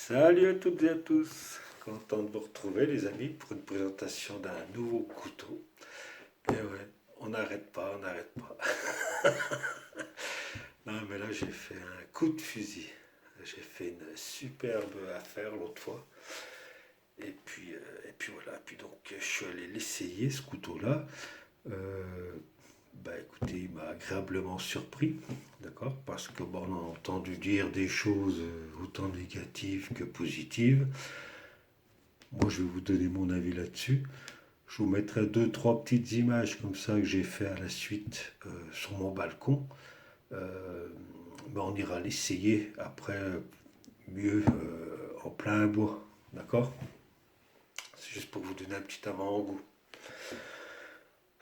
Salut à toutes et à tous, content de vous retrouver les amis pour une présentation d'un nouveau couteau. Et ouais, on n'arrête pas, on n'arrête pas. Non mais là j'ai fait un coup de fusil. J'ai fait une superbe affaire l'autre fois. Et puis voilà, puis donc je suis allé l'essayer ce couteau-là. Euh, Bah écoutez, il m'a agréablement surpris, d'accord, parce que bon, on a entendu dire des choses autant négatives que positives. Moi, je vais vous donner mon avis là-dessus. Je vous mettrai deux, trois petites images comme ça que j'ai fait à la suite sur mon balcon. Euh, mais on ira l'essayer après, mieux en plein bois, d'accord? C'est juste pour vous donner un petit avant-goût.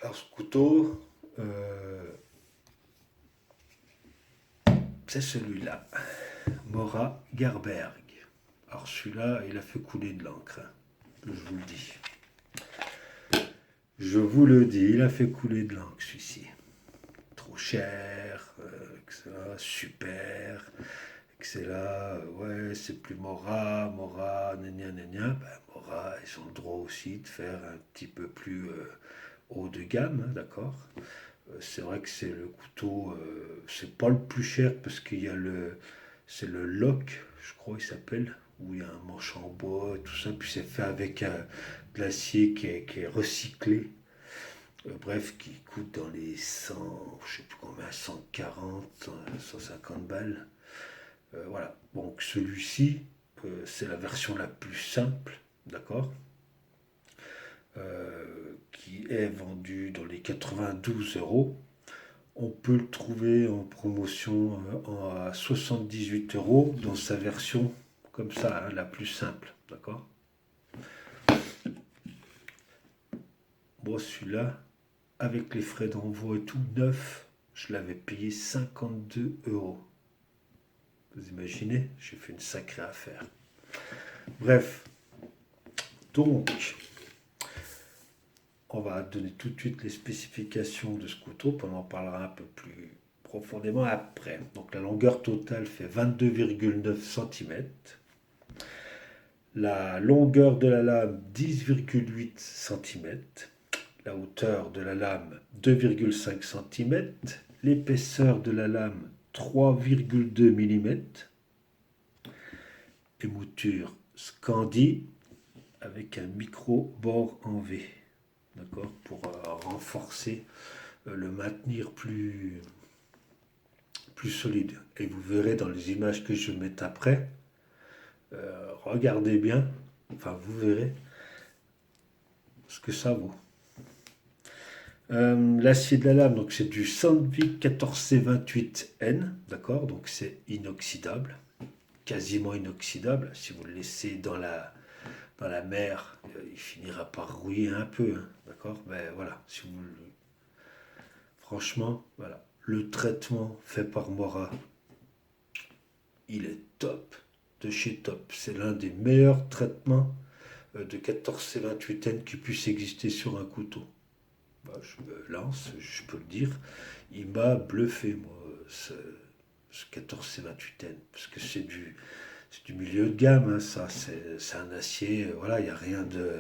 Alors, ce couteau, c'est celui-là, Mora Garberg. Alors, celui-là, il a fait couler de l'encre, hein, je vous le dis. Je vous le dis, il a fait couler de l'encre, celui-ci. Trop cher, excellent, super, excellent, ouais, c'est plus Mora, Mora, gna gna gna. Ben, Mora, ils ont le droit aussi de faire un petit peu plus haut de gamme, hein, d'accord. C'est vrai que c'est le couteau, c'est pas le plus cher parce qu'il y a c'est le lock, je crois il s'appelle, où il y a un manche en bois et tout ça, puis c'est fait avec de l'acier qui est recyclé. Bref, qui coûte dans les 100, je sais plus combien, 140, 150 balles. Voilà. Donc celui-ci, c'est la version la plus simple, d'accord, qui est vendue dans les 92 euros. On peut le trouver en promotion à 78 euros dans sa version comme ça, hein, la plus simple, d'accord. Moi, celui-là, avec les frais d'envoi et tout, neuf, je l'avais payé 52 euros. Vous imaginez, j'ai fait une sacrée affaire. Bref, donc, on va donner tout de suite les spécifications de ce couteau, puis on en parlera un peu plus profondément après. Donc la longueur totale fait 22,9 cm. La longueur de la lame 10,8 cm. La hauteur de la lame 2,5 cm. L'épaisseur de la lame 3,2 mm. Émouture Scandi avec un micro bord en V, d'accord, pour renforcer, le maintenir plus solide. Et vous verrez dans les images que je vais mettre après, regardez bien, enfin vous verrez ce que ça vaut. L'acier de la lame, donc c'est du Sandvik 14C28N, d'accord, donc c'est inoxydable, quasiment inoxydable. Si vous le laissez dans la mer, il finira par rouiller un peu, hein, d'accord. Mais voilà, si vous, franchement, voilà, le traitement fait par Mora, il est top, de chez top. C'est l'un des meilleurs traitements de 14C28N qui puisse exister sur un couteau. Bah, je me lance, je peux le dire. Il m'a bluffé, moi, ce 14C28N, parce que c'est du milieu de gamme, hein, ça, c'est un acier, voilà, il n'y a rien de.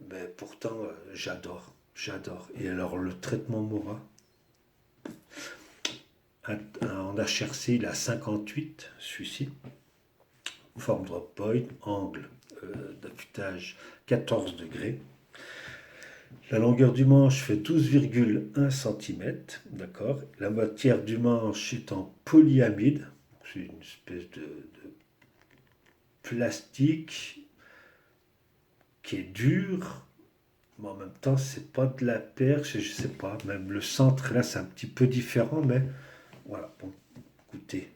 Mais pourtant, j'adore, j'adore. Et alors, le traitement Mora, en HRC, il a 58, celui-ci, forme drop point, angle d'affûtage 14 degrés. La longueur du manche fait 12,1 cm, d'accord. La matière du manche est en polyamide, c'est une espèce de plastique qui est dur, mais en même temps, c'est pas de la perche, je sais pas. Même le centre, là, c'est un petit peu différent, mais voilà. Bon, écoutez,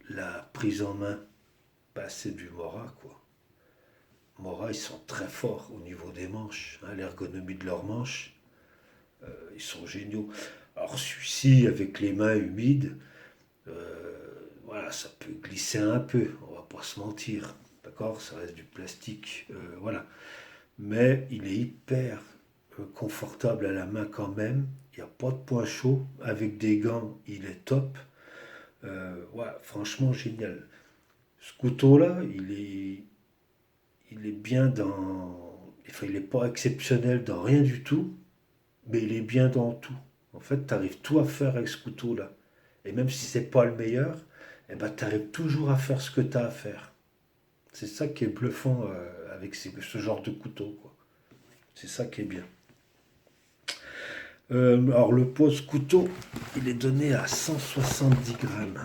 la prise en main, bah, c'est du Mora, quoi. Mora, ils sont très forts au niveau des manches, hein, l'ergonomie de leurs manches, ils sont géniaux. Alors, celui-ci, avec les mains humides, voilà, ça peut glisser un peu, on va pas se mentir, d'accord, ça reste du plastique, voilà. Mais il est hyper confortable à la main quand même. Il n'y a pas de point chaud. Avec des gants, il est top. Ouais, franchement, génial. Ce couteau-là, il est bien enfin, il n'est pas exceptionnel dans rien du tout, mais il est bien dans tout. En fait, tu arrives tout à faire avec ce couteau-là. Et même si c'est pas le meilleur, eh ben, tu arrives toujours à faire ce que tu as à faire. C'est ça qui est bluffant avec ce genre de couteau, quoi. C'est ça qui est bien. Alors le pose couteau, il est donné à 170 grammes.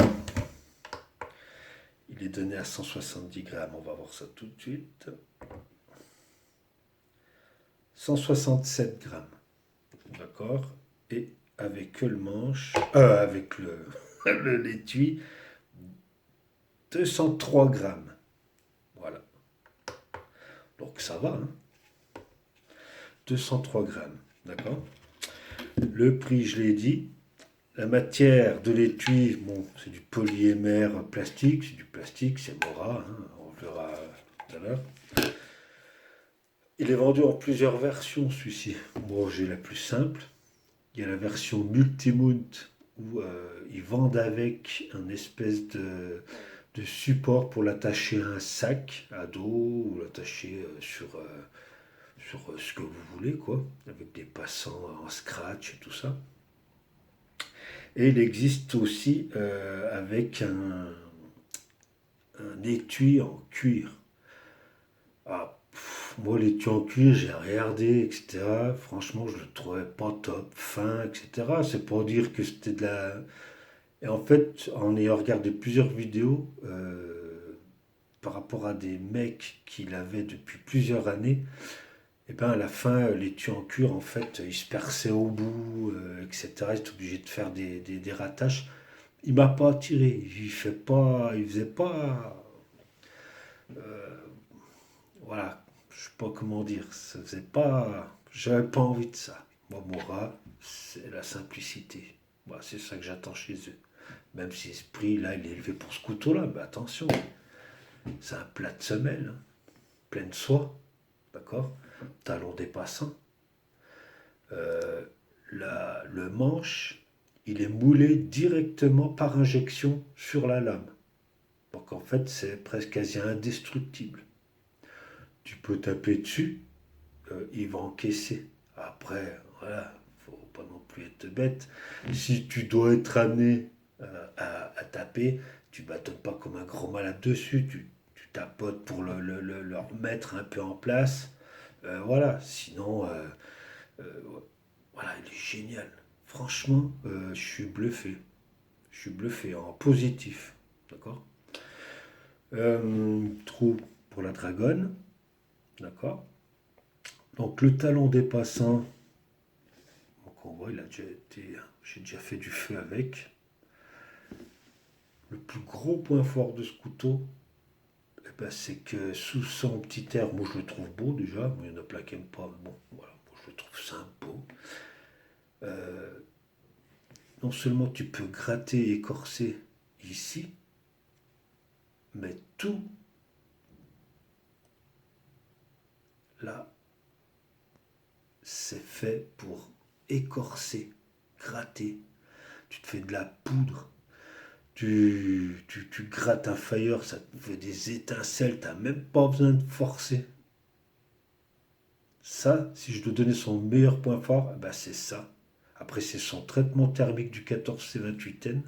Il est donné à 170 grammes, on va voir ça tout de suite. 167 grammes, d'accord. Et avec le manche, avec l'étui, 203 grammes. Voilà. Donc ça va, hein. 203 grammes, d'accord. Le prix, je l'ai dit. La matière de l'étui, bon, c'est du polyémère plastique, c'est du plastique, c'est Mora, hein, on verra tout à l'heure. Il est vendu en plusieurs versions, celui-ci. Bon, j'ai la plus simple. Il y a la version Multimount où ils vendent avec un espèce de support pour l'attacher à un sac à dos ou l'attacher sur ce que vous voulez, quoi, avec des passants en scratch et tout ça. Et il existe aussi avec un étui en cuir. Ah, moi, l'étui en cuir, j'ai regardé, etc. Franchement, je le trouvais pas top, fin, etc. C'est pour dire que c'était de la. Et en fait, en ayant regardé plusieurs vidéos par rapport à des mecs qui l'avaient depuis plusieurs années, et ben à la fin, l'étui en cuir, en fait, il se perçait au bout, etc. J'étais obligé de faire des rattaches. Il m'a pas attiré. Il faisait pas. Voilà, je sais pas comment dire. Ça faisait pas. J'avais pas envie de ça. Moi, Mora, c'est la simplicité. Voilà, c'est ça que j'attends chez eux. Même si ce prix-là, il est élevé pour ce couteau-là, mais attention, c'est un plat de semelle, hein, plein de soie, d'accord. Talon dépassant. Euh, le manche, il est moulé directement par injection sur la lame. Donc en fait, c'est presque quasi indestructible. Tu peux taper dessus, il va encaisser. Après, voilà, faut pas non plus être bête. Si tu dois être amené à taper, tu bâtonnes pas comme un gros malade dessus, tu tapotes pour le remettre un peu en place. Voilà, sinon, euh, voilà, il est génial. Franchement, je suis bluffé. Je suis bluffé en positif. D'accord. Trou pour la dragonne. D'accord. Donc le talon dépassant, donc on voit, j'ai déjà fait du feu avec. Le plus gros point fort de ce couteau, eh ben, c'est que sous son petit air, moi je le trouve beau déjà, il y en a plein qui n'aiment pas, mais bon, voilà, moi je le trouve simple, beau. Euh, non seulement tu peux gratter et écorcer ici, mais tout là, c'est fait pour écorcer, gratter. Tu te fais de la poudre, tu grattes un fire, ça te fait des étincelles, t'as même pas besoin de forcer. Ça, si je dois donner son meilleur point fort, bah c'est ça. Après, c'est son traitement thermique du 14C28N.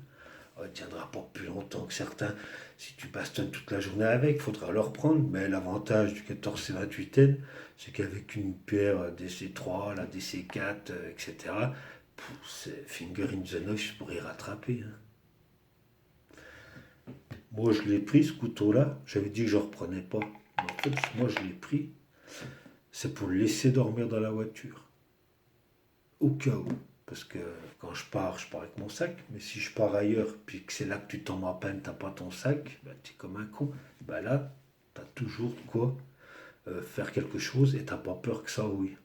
Oh, il tiendra pas plus longtemps que certains. Si tu bastonnes toute la journée avec, il faudra le reprendre. Mais l'avantage du 14C28N, c'est qu'avec une PR DC3, la DC4, etc., c'est finger in the nose pour y rattraper, hein. Moi, je l'ai pris, ce couteau-là. J'avais dit que je ne reprenais pas. Mais en fait, moi, je l'ai pris. C'est pour le laisser dormir dans la voiture. Au cas où. Parce que quand je pars avec mon sac. Mais si je pars ailleurs, puis que c'est là que tu tombes en panne, t'as pas ton sac, bah, tu es comme un con. Bah là, tu as toujours de quoi faire quelque chose et t'as pas peur que ça rouille.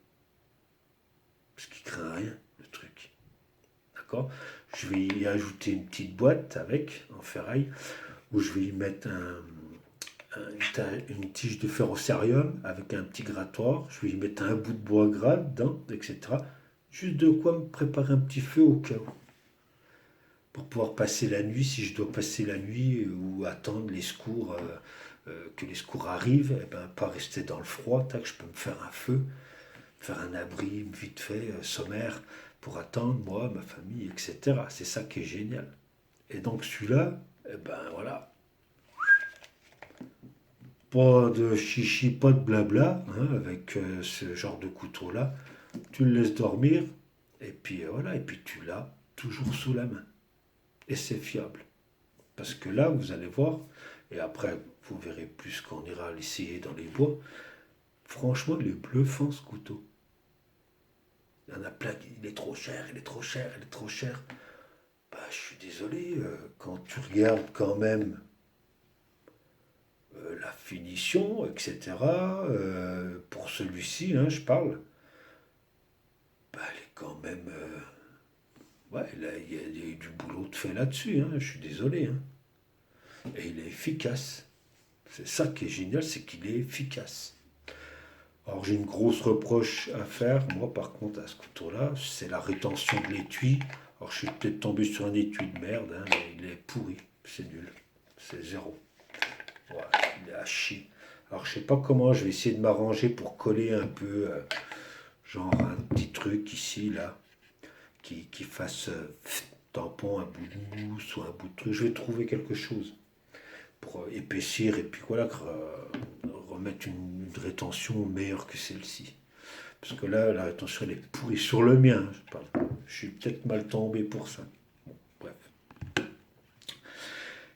Parce qu'il craint rien, le truc. D'accord. Je vais y ajouter une petite boîte avec, en ferraille, où je vais y mettre une tige de ferrocerium avec un petit grattoir. Je vais y mettre un bout de bois gras dedans, etc. Juste de quoi me préparer un petit feu au cas où. pour pouvoir passer la nuit, si je dois passer la nuit ou attendre les secours, que les secours arrivent, et ben, pas rester dans le froid, tac, je peux me faire un feu, faire un abri vite fait, sommaire, pour attendre moi, ma famille, etc. C'est ça qui est génial. Et donc celui-là, eh ben voilà, pas de chichi, pas de blabla, hein, avec ce genre de couteau-là. Tu le laisses dormir, et puis voilà, et puis tu l'as toujours sous la main. Et c'est fiable. Parce que là, vous allez voir, et après, vous verrez plus quand on ira l'essayer dans les bois. Franchement, il est bluffant ce couteau. Il y en a plein qui disent il est trop cher, il est trop cher, il est trop cher. Bah, je suis désolé, quand tu regardes quand même la finition, etc., pour celui-ci, hein, je parle, bah, elle est quand même. Ouais, là, il y a eu du boulot de fait là-dessus, hein, je suis désolé, hein. Et il est efficace. C'est ça qui est génial, c'est qu'il est efficace. Alors j'ai une grosse reproche à faire, moi par contre à ce couteau-là, c'est la rétention de l'étui. Alors je suis peut-être tombé sur un étui de merde, hein, mais il est pourri, c'est nul, c'est zéro. Voilà, il est à chier. Alors je sais pas comment, je vais essayer de m'arranger pour coller un peu, genre un petit truc ici, là, qui fasse tampon, un bout de mousse ou un bout de truc. Je vais trouver quelque chose pour épaissir et puis voilà, remettre une rétention meilleure que celle-ci. Parce que là, la rétention, elle est pourrie sur le mien. Je suis peut-être mal tombé pour ça. Bon, bref.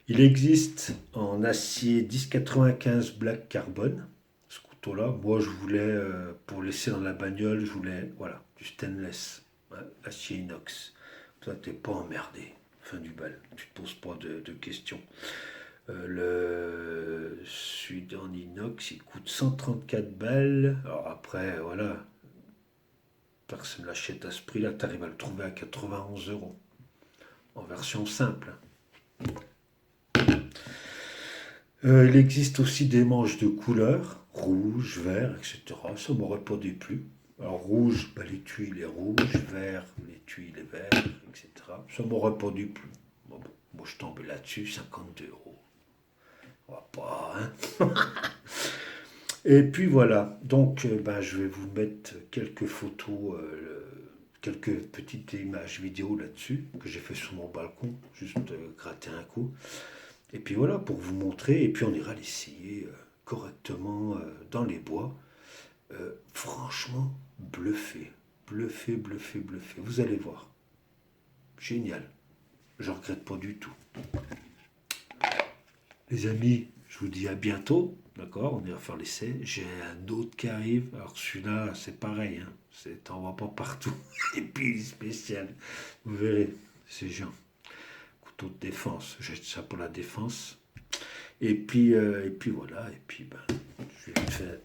Il existe en acier 1095 Black Carbone, ce couteau-là. Moi, je voulais, pour laisser dans la bagnole, je voulais, voilà, du stainless, hein, acier inox. Toi, t'es pas emmerdé. Fin du bal. Tu te poses pas de questions. Le Sud en inox, il coûte 134 balles. Alors après, voilà, personne ne l'achète à ce prix-là. Tu arrives à le trouver à 91 euros en version simple. Il existe aussi des manches de couleur, rouge, vert, etc. Ça m'aurait pas déplu. Alors rouge, bah, l'étui il est rouge, vert, l'étui il est vert, etc. Ça m'aurait pas déplu. Bon, moi je tombais là-dessus, 52 euros. On va pas, hein. Et puis voilà, donc ben, je vais vous mettre quelques photos, quelques petites images vidéo là-dessus, que j'ai fait sur mon balcon, juste gratter un coup. Et puis voilà, pour vous montrer, et puis on ira l'essayer correctement dans les bois. Franchement, bluffé, bluffé, bluffé, bluffé. Vous allez voir, génial. Je regrette pas du tout. Les amis, je vous dis à bientôt. D'accord, on ira faire l'essai. J'ai un autre qui arrive. Alors celui-là, c'est pareil. Hein. T'en vois pas partout. Et puis il est spécial. Vous verrez, c'est genre couteau de défense. J'ai ça pour la défense. Et puis voilà. Et puis ben, je vais le faire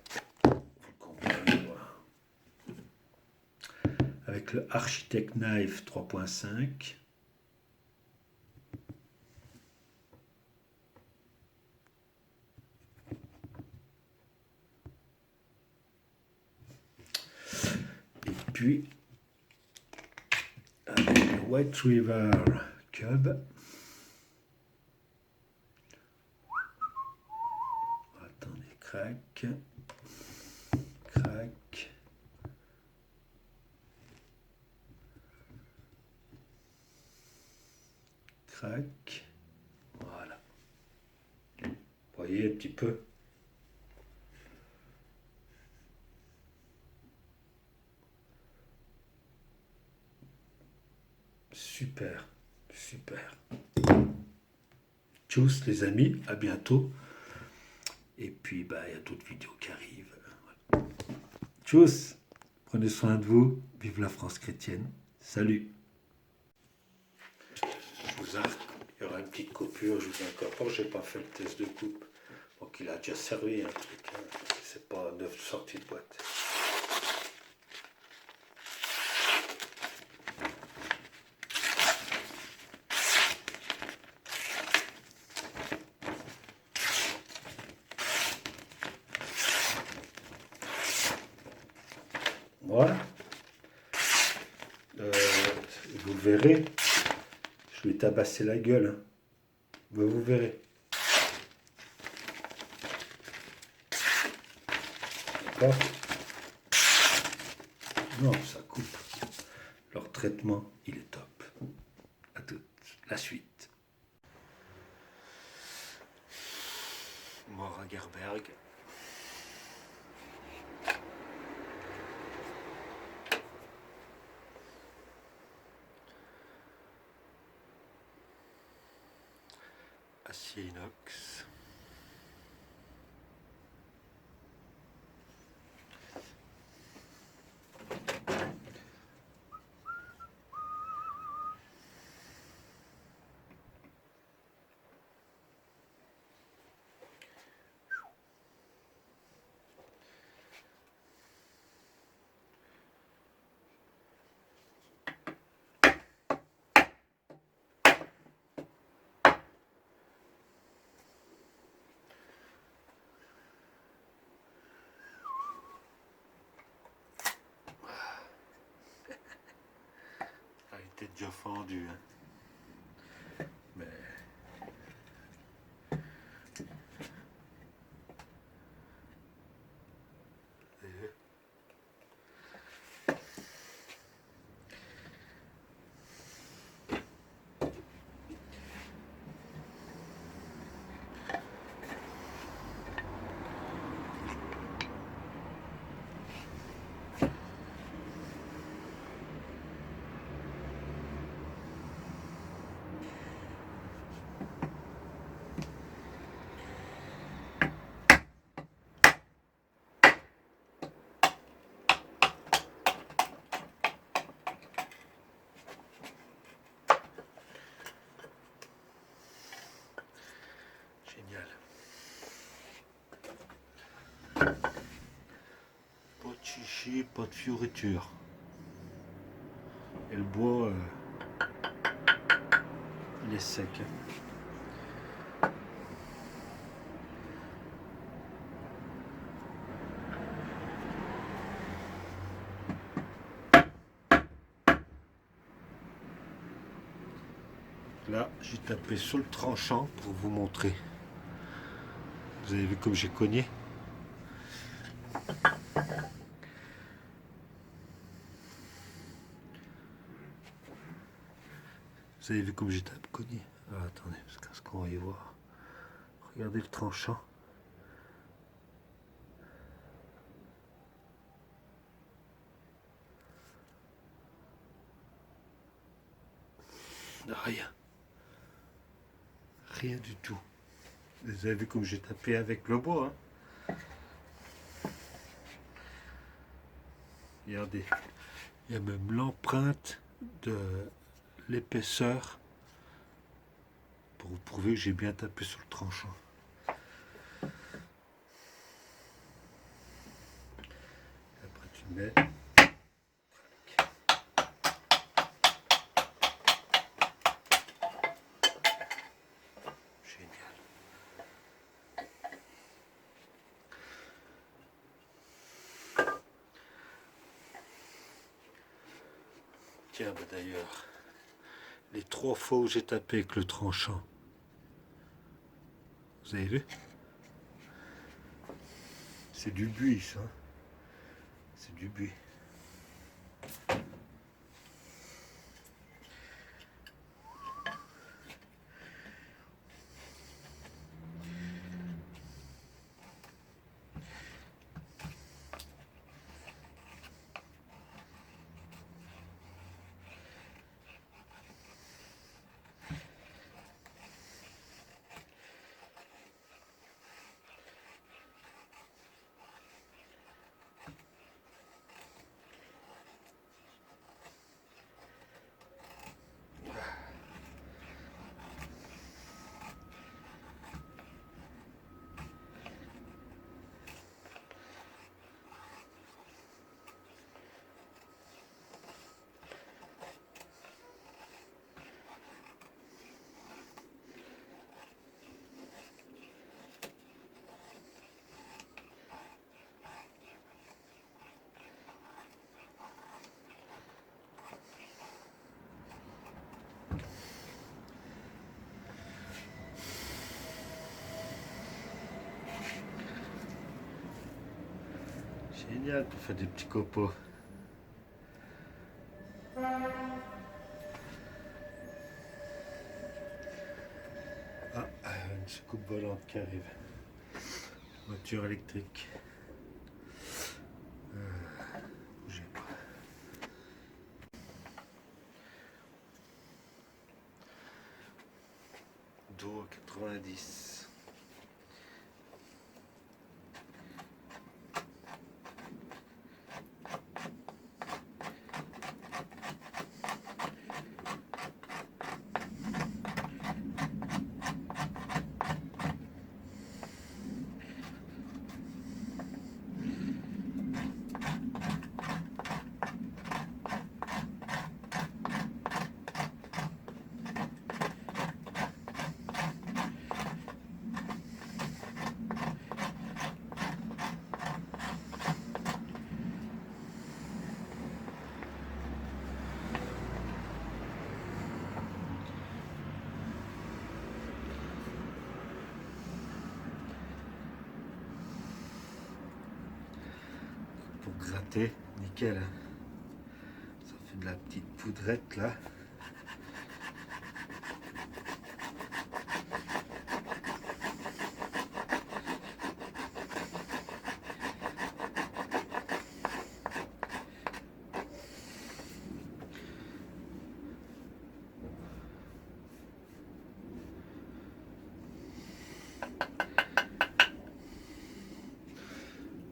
avec le Architect Knife 3.5. Puis avec le White River Cub. Attendez, crac, crac. Crac. Voilà. Vous voyez un petit peu. Super, super. Tchuss les amis, à bientôt. Et puis bah il y a d'autres vidéos qui arrivent. Voilà. Tchuss, prenez soin de vous, vive la France chrétienne. Salut. Il y aura une petite coupure, je vous incorpore, j'ai pas fait le test de coupe. Donc il a déjà servi un truc, hein. C'est pas neuf sorti de boîte. Voilà. Vous verrez, Je vais tabasser la gueule. Hein. Bah, vous verrez. D'accord? Non, ça coupe. Leur traitement, il est top. À toute la suite. Mort à Gerberg. Acier inox. Elle était déjà fendue. Hein. Mais... Génial. Pas de chichi, pas de fioriture. Et le bois, il est sec. Là, j'ai tapé sur le tranchant pour vous montrer. Vous avez vu comme j'ai cogné? Vous avez vu comme j'ai tapé cogné? Ah, attendez, parce qu'on va y voir. Regardez le tranchant. Rien. Rien du tout. Vous avez vu comme j'ai tapé avec le bois. Hein. Regardez. Il y a même l'empreinte de l'épaisseur pour vous prouver que j'ai bien tapé sur le tranchant. Et après tu mets. Génial. Tiens, bah d'ailleurs, les 3 fois où j'ai tapé avec le tranchant, vous avez vu? C'est du buis, ça. C'est du buis. Génial pour faire des petits copeaux. Ah, une soucoupe volante qui arrive. Voiture électrique. Bougez pas. D'eau à 90. Pour gratter, nickel. Hein. Ça fait de la petite poudrette là.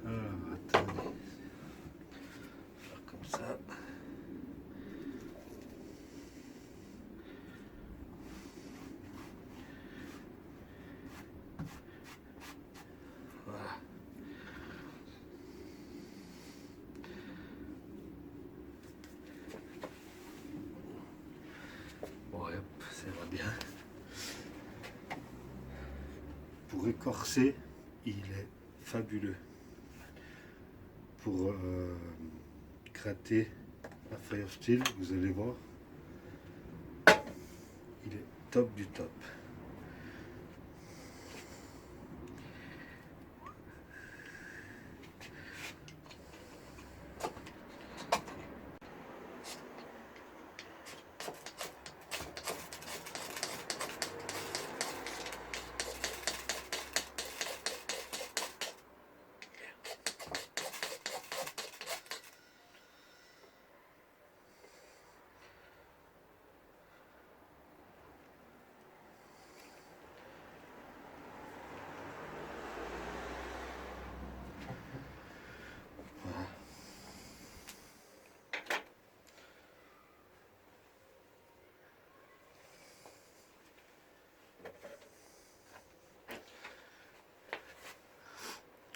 Attendez. Faire comme ça. Voilà. Bon, hop, ça va bien. Pour écorcer, il est fabuleux. Pour gratter la Fire Steel, vous allez voir, il est top du top.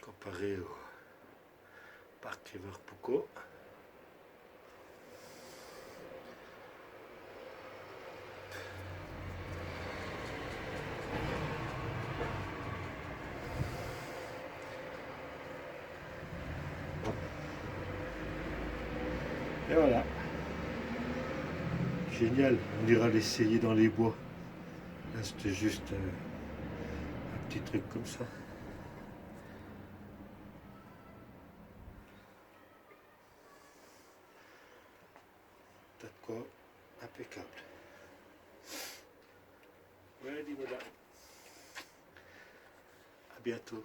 Comparé au Park River Pucko. Et voilà. Génial, on ira l'essayer dans les bois. Là c'était juste un petit truc comme ça. T'as de quoi impeccable. Ouais, dis-moi là. À bientôt.